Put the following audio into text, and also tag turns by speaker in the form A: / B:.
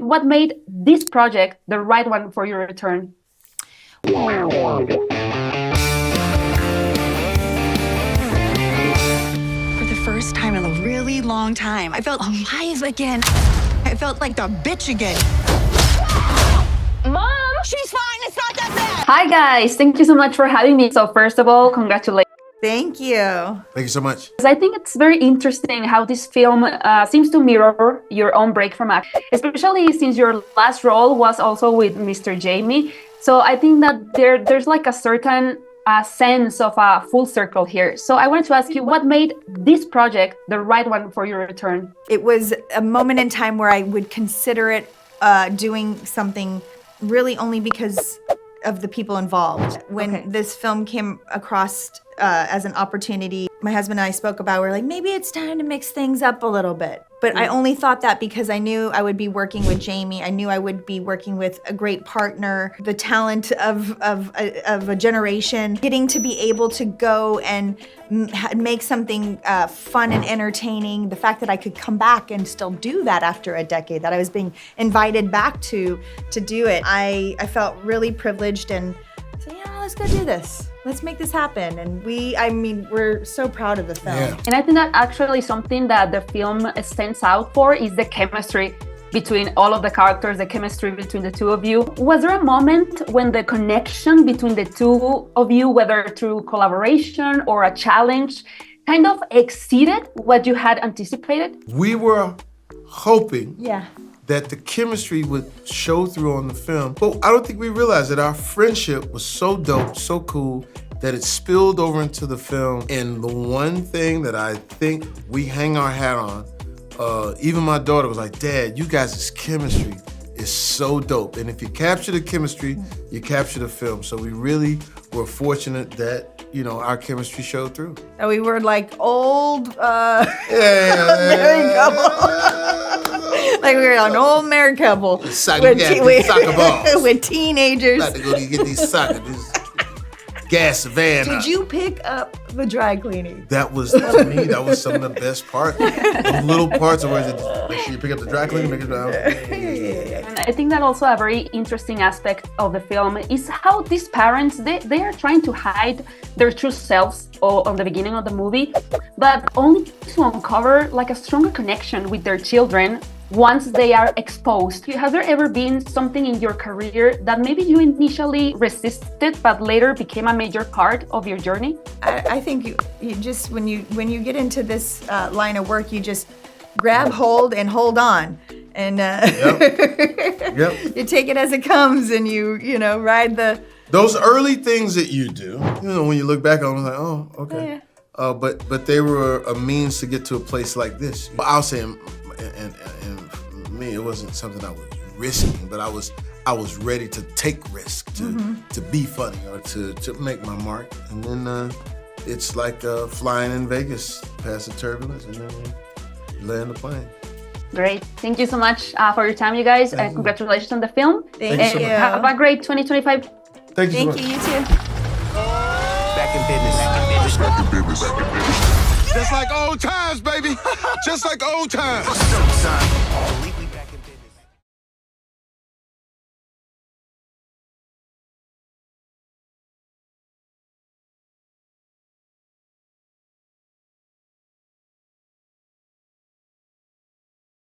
A: what made this project the right one for your return.
B: For the first time in a really long time, I felt alive again. I felt like the bitch again. Mom, she's fine. It's not that bad.
A: Hi guys, thank you so much for having me. So first of all, congratulations.
C: Thank you.
D: Thank you so much.
A: I think it's very interesting how this film seems to mirror your own break from acting, especially since your last role was also with Mr. Jamie. So I think that there's like a certain sense of a full circle here. So I wanted to ask you, what made this project the right one for your return?
C: It was a moment in time where I would consider it doing something really only because of the people involved. When this film came across as an opportunity, my husband and I spoke about, we're like, maybe it's time to mix things up a little bit. But I only thought that because I knew I would be working with Jamie. I knew I would be working with a great partner, the talent of a generation, getting to be able to go and make something fun and entertaining. The fact that I could come back and still do that after a decade, that I was being invited back to do it. I felt really privileged and said, yeah, let's go do this. Let's make this happen. And we're so proud of the film.
D: Yeah.
A: And I think that actually something that the film stands out for is the chemistry between all of the characters, the chemistry between the two of you. Was there a moment when the connection between the two of you, whether through collaboration or a challenge, kind of exceeded what you had anticipated?
D: We were hoping
C: Yeah.
D: that the chemistry would show through on the film. But I don't think we realized that our friendship was so dope, so cool, that it spilled over into the film. And the one thing that I think we hang our hat on, even my daughter was like, Dad, you guys' chemistry is so dope. And if you capture the chemistry, you capture the film. So we really were fortunate that, you know, our chemistry showed through.
C: And we were like old
D: married
C: couple. Like we were an old married couple.
D: Soccer balls.
C: With teenagers.
D: About to go get these soccer, this gas van.
C: Did you pick up the dry cleaning?
D: That was, to me, that was some of the best parts. Those little parts of where make sure you pick up the dry cleaner, make it down.
A: And I think that also a very interesting aspect of the film is how these parents, they are trying to hide their true selves on the beginning of the movie, but only to uncover like a stronger connection with their children once they are exposed. Has there ever been something in your career that maybe you initially resisted but later became a major part of your journey?
C: I think you just, when you get into this line of work, you just grab hold and hold on. And
D: Yep.
C: you take it as it comes and you know, ride the...
D: Those early things that you do, you know, when you look back on them, like, oh, okay.
C: Yeah.
D: But they were a means to get to a place like this. I'll say, and for me, it wasn't something I was risking, but I was ready to take risk, to be funny or to make my mark. And then it's like flying in Vegas past the turbulence and then you land the plane.
A: Great. Thank you so much for your time, you guys. And congratulations on the film.
C: Thank you.
A: Have a great 2025.
D: Thank you so much.
C: Thank you, you too.
E: Back in business. Back in business.
F: Just like old times, baby. Just like old times.